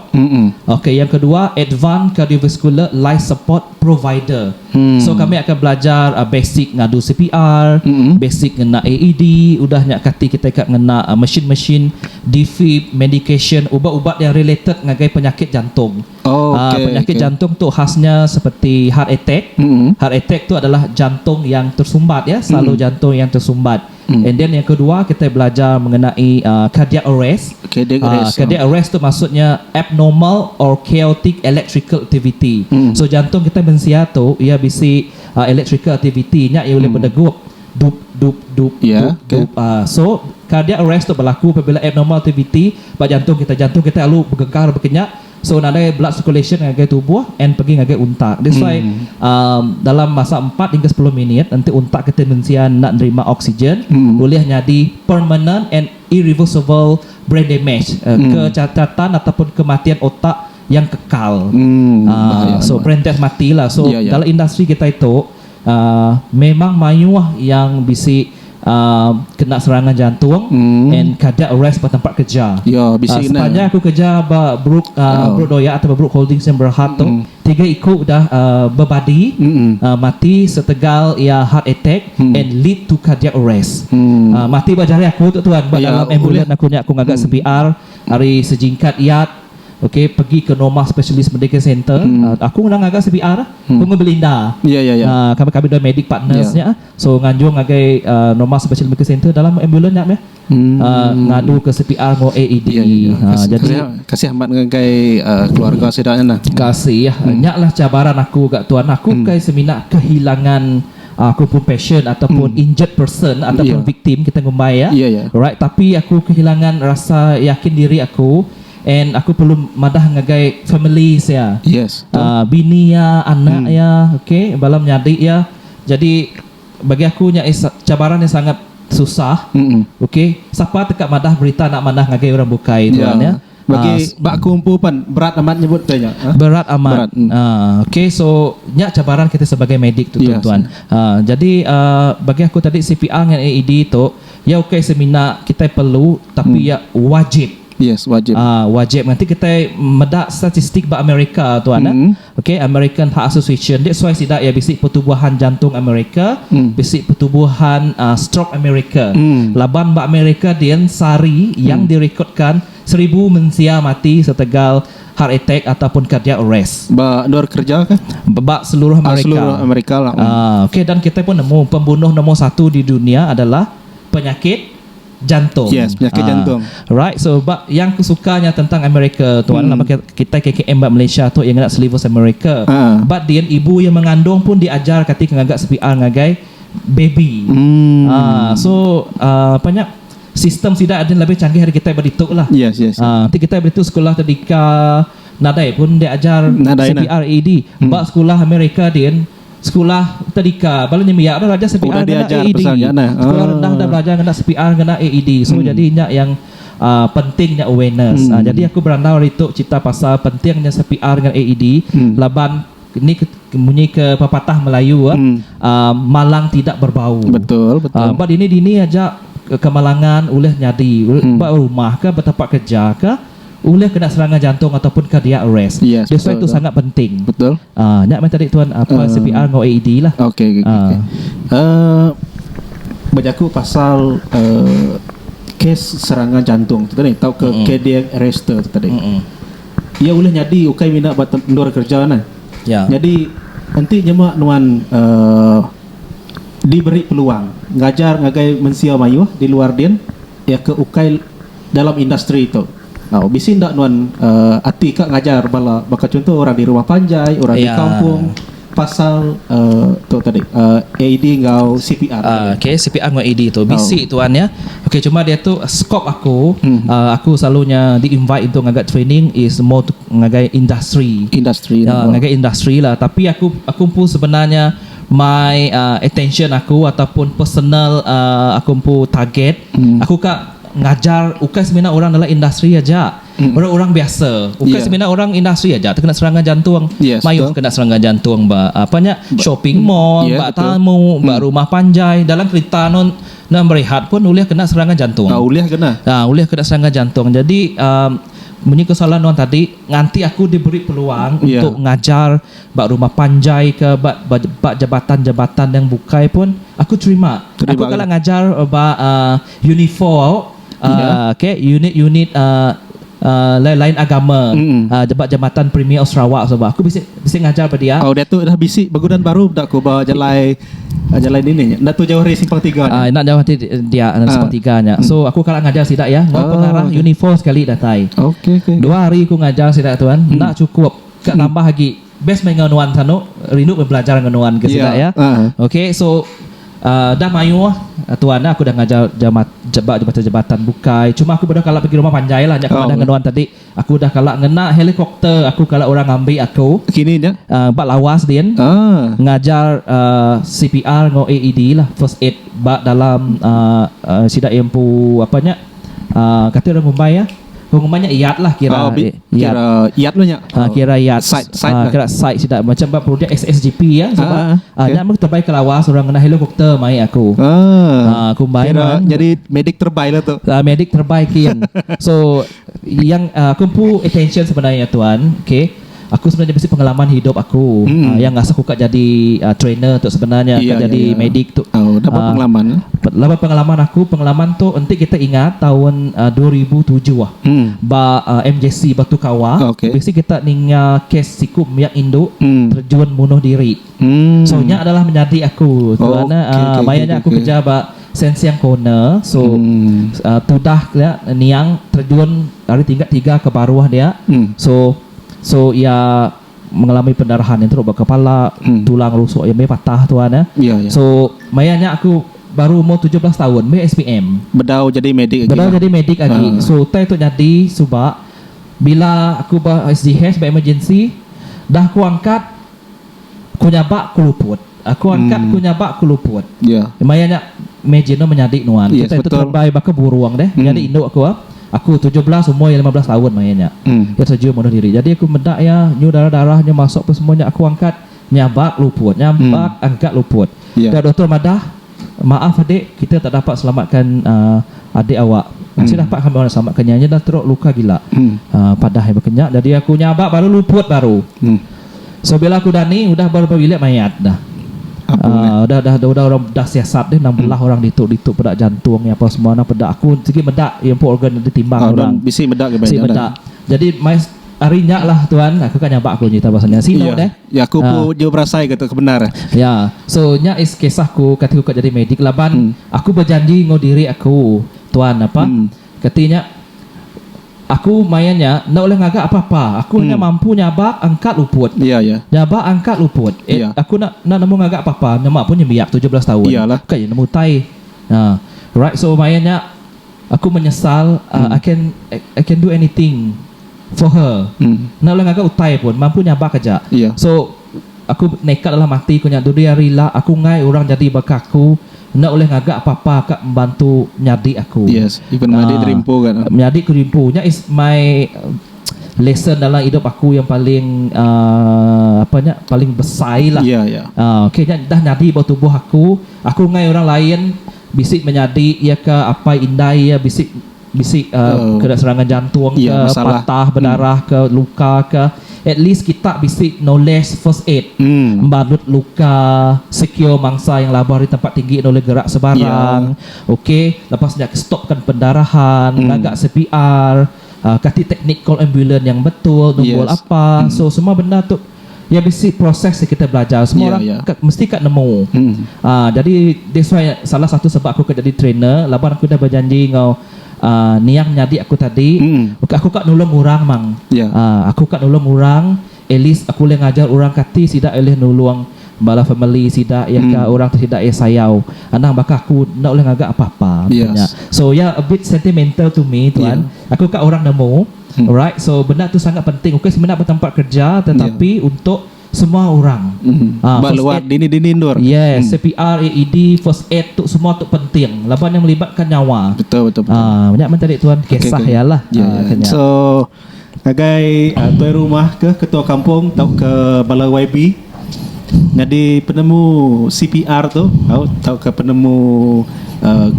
Okay, yang kedua advanced cardiovascular life support provider. So kami akan belajar basic ngadu CPR, basic ngena AED, udahnya kati kita akan ngena mesin-mesin defib, medication, ubat-ubat yang related ngagai penyakit jantung. Penyakit jantung tu khasnya seperti heart attack. Heart attack tu adalah jantung yang tersumbat ya, selalu jantung yang tersumbat. And then yang kedua kita belajar mengenai cardiac arrest. Cardiac arrest tu maksudnya abnormal or chaotic electrical activity. So jantung kita mensia tu ia bisi electrical activity nya ia boleh berdegup dup. So cardiac arrest tu berlaku apabila abnormal activity pada jantung kita lalu bergegar berkenyak. So nadai blood circulation ngagai tubuh and pergi ngagai unta. That's why dalam masa 4 hingga 10 minit nanti unta kita mensia nak nerima oksigen, boleh jadi permanent and irreversible brain damage, kecacatan ataupun kematian otak yang kekal. So brain death matilah. So dalam industri kita itu memang mayuah yang bisi kena serangan jantung and cardiac arrest pada tempat kerja. Sepanjang aku kerja Brook Doya atau Brook Holdings yang Berhad tu, 3 ikut dah berbadi, mati setegal heart attack and lead to cardiac arrest. Mati berjari aku tu tuan, dalam ambulans aku ngagak CPR hari sejingkat iat. Okay, pergi ke Norma Specialist Medical Center. Aku nak agak CPR, aku Belinda. Kami dua medic partnersnya. So nganjung agai Norma Specialist Medical Center dalam ambulans nak ngadu ke CPR mau AED. Jadi kasih amat ngagai keluarga sedaknya. Kasih nyaklah cabaran aku gak tuan. Aku kai seminar kehilangan aku pun patient ataupun injured person ataupun victim kita ngumbai Alright, tapi aku kehilangan rasa yakin diri aku. And aku perlu madah ngagai family saya. Bini ya, anak ya, okay, balam nyadik ya. Jadi bagi aku cabaran yang sangat susah. Okay, siapa tekak madah berita nak madah ngagai orang bukai tuan ya. Bagi bak kumpu pan berat amat nyebut tanya. Berat amat. Okay, so cabaran kita sebagai medik tu tuan. Jadi bagi aku tadi CPR dengan AED tu okay seminar kita perlu tapi wajib. Wajib. Wajib. Nanti kita medak statistik ba Amerika tuan. Okay, American Heart Association. That's why sidak bisik pertubuhan jantung Amerika, bisik pertubuhan stroke Amerika. Laban ba Amerika dia sari yang direkodkan 1000 mensia mati setegal heart attack ataupun cardiac arrest. Ba luar kerja kan? Ba seluruh Amerika. Seluruh Amerika lah. Okay, dan kita pun nemu pembunuh nombor 1 di dunia adalah penyakit jantung. Penyakit jantung. Right, so yang kesukanya tentang Amerika tuan, kita KKM Malaysia tu yang nak Slivers Amerika. But dia ibu yang mengandung pun diajar ketika ngagak CPR ngagai baby. So banyak sistem tidak ada lebih canggih dari kita berituk lah. Nanti kita berituk sekolah tadika nadai pun diajar CPR AED. Sekolah Amerika dia sekolah tadika balanya miyak dah belajar CPR dengan AED. Sekolah rendah dah belajar dengan CPR dengan AED. So jadinya yang pentingnya awareness. Jadi aku berandau itu cerita pasal pentingnya CPR dengan AED. Laban ini bunyi ke pepatah Melayu malang tidak berbau. Betul. But ini aja kemalangan oleh nyadi rumah ke bertempat kerja ke oleh kena serangan jantung ataupun cardiac arrest. That's why itu sangat penting. Betul. Nak main tadi tuan apa CPR dengan AED lah. Okay. Bajaku pasal kes serangan jantung tu tadi tahu ke cardiac arrest tu tadi. Ia boleh nyadi ukai mina buat luar kerja nah. Jadi nanti nyemak nuan diberi peluang ngajar ngagai mensia mayu di luar din ya ke ukai dalam industri itu. Bisi ndak nuan ati kak ngajar bala baka contoh orang di rumah panjai, orang di kampung pasal tu tadi AED ngau CPR. Okay, CPR ngau AED tu bisi tuan ya. Okay, cuma dia tu scope aku selalunya di invite untuk ngagak training is more ngagai industri ngagai industri lah. Tapi aku pun sebenarnya my attention aku ataupun personal aku pun target aku kak ngajar ukai seminar orang dalam industri aja. Orang biasa. Ukai seminar orang industri aja terkena serangan jantung. Mayu kena serangan jantung apanya shopping mall, tamu, rumah panjai dalam kereta non berehat pun boleh kena serangan jantung. Boleh kena serangan jantung. Jadi bunyi kesalahan orang tadi nganti aku diberi peluang untuk ngajar rumah panjai ke jabatan-jabatan yang bukai pun aku terima. Aku kalau ngajar uniform okay, unit lain agama jabatan Premier Sarawak sebab aku bisa ngajar pada dia. Dia tu dah bisi bagudan baru dak aku bawa jalan ini dah tu jauh dari simpang 3 nak jauh dia simpang 3 nya. So aku kalau ngajar sidak ya mau pengarah uniform sekali datai. Okay. 2 hari aku ngajar sidak tuan nak cukup kak tambah lagi best main nganuan tano rindu belajar nganuan ke sidak ya. Okay, so dah mayu tuan aku dah ngajar jabatan bukai. Cuma aku dah kalak pergi rumah panjai lah. Aku dah ngenuan tadi. Aku dah kalak ngena helikopter. Aku kalak orang ambil aku. Kini dia? Bak lawas dia. Ngajar CPR ngo AED lah. First aid bak dalam sidak empu apanya. Kata orang Mumbai ya. Pengumumannya IAT lah kira IAT lo nya. Kira IAT site kira site sudah macam projek SSGP ya sebab nya aku terbaik ke lawas orang kena helikopter mai aku. Aku main jadi medik terbaik lah tu. Medik terbaik kian. So yang aku pu attention sebenarnya tuan. Okay. Aku sebenarnya mesti pengalaman hidup aku yang nggak suka jadi trainer tu sebenarnya jadi medik tu. Dapat pengalaman. Dapat pengalaman tu nanti kita ingat tahun 2007 lah. MJC Batu Kawah. Biasa kita ninga kes sikum yang Indo terjun bunuh diri. So nya adalah menjadi aku. Tuana mayanya aku kerja sense yang corner. So tudah ya niang terjun dari tingkat 3 ke bawah dia. So ia mengalami pendarahan yang teruk kepala, tulang rusuk yang patah tuan ya. So mayanya aku baru umur 17 tahun, SPM. Bedau jadi medik lagi. So tai tu jadi sebab bila aku SDH emergency dah aku angkat ku nyabak ku luput. Ku luput. Mayanya imagine menyadik nuan. Kita itu terbaik baka buruang deh. Jadi Indo aku 17 umur 15 tahun mainnya. Dia terjun bunuh diri. Jadi aku mendak ya, darah-darahnya masuk apa semuanya aku angkat, nyabak luput, angkat luput. Dan doktor madah, maaf adik, kita tak dapat selamatkan adik awak. Masih dapat kami orang selamatkannya, dah teruk luka gila. Padah yang berkenyak. Jadi aku nyabak baru luput baru. So bila aku dah ni, udah baru bilik mayat dah. Udah orang dah siasat deh 16 orang dituk pada jantungnya apa semua pada aku segi medak yang organ ditimbang orang bisi medak ke banyak. Jadi mai harinya lah tuan aku kan nyabak aku cerita bahasanya sino deh. Ya aku pun dia berasai kata kebenar. Ya. So nya is kisahku ketika aku jadi medik laban aku berjanji ngodiri aku tuan apa katanya aku mayanya nak oleh ngagak apa-apa. Aku hanya mampu nyabak angkat luput. Nyabak angkat luput. Aku nak nemu ngagak apa-apa. Nama pun nyembiak 17 tahun. Kayak nemu tai. Right, so mayanya aku menyesal I can do anything for her. Nak oleh ngagak utai pun mampu nyabak aja. So aku nekat dalam hati aku nyak dia rela aku ngai orang jadi bakaku. Nak oleh ngagak apa-apa kak membantu nyadi aku. Even nyadi terimpu kan. Nyadi kerimpunya is my lesson dalam hidup aku yang paling paling besar lah. Okay, dah nyadi buat tubuh aku ngai orang lain bisik menyadi ia ke apa indai ya bisik kena serangan jantung ke patah berdarah ke luka ke at least kita bisik knowledge first aid membalut luka secure mangsa yang labah di tempat tinggi boleh gerak sebarang lepas nak stopkan pendarahan agak CPR kasih teknik call ambulance yang betul nombor apa so semua benda tu ya bisik proses yang kita belajar semua orang mesti kat nemu jadi that's why salah satu sebab aku jadi trainer laban aku dah berjanji ngau niang nyadi aku tadi aku kat nolong orang mang aku kat nolong orang at least aku boleh ngajar orang kati sidak boleh nolong bala family sidak ya ka orang tidak sayau anang baka aku nak boleh ngagak apa-apa so a bit sentimental to me tuan aku kat orang nemu alright so benda tu sangat penting sebenarnya bertempat kerja tetapi untuk semua orang luar dini indoor CPR, AED, first aid tu semua tu penting laban yang melibatkan nyawa betul banyak mencari tuan kisah ya lah so sebagai tuan rumah ke ketua kampung tau ke bala YB jadi penemu CPR tu tau ke penemu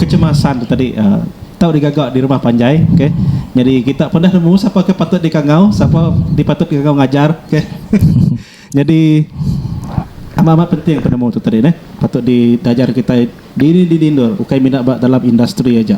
kecemasan tu tadi tahu digagak di rumah panjai jadi kita pernah nemu siapa ke patut dikangau siapa dipatut dikangau ngajar jadi amat penting penemu tu tadi patut diajar kita di indoor bukan minat dalam industri aja.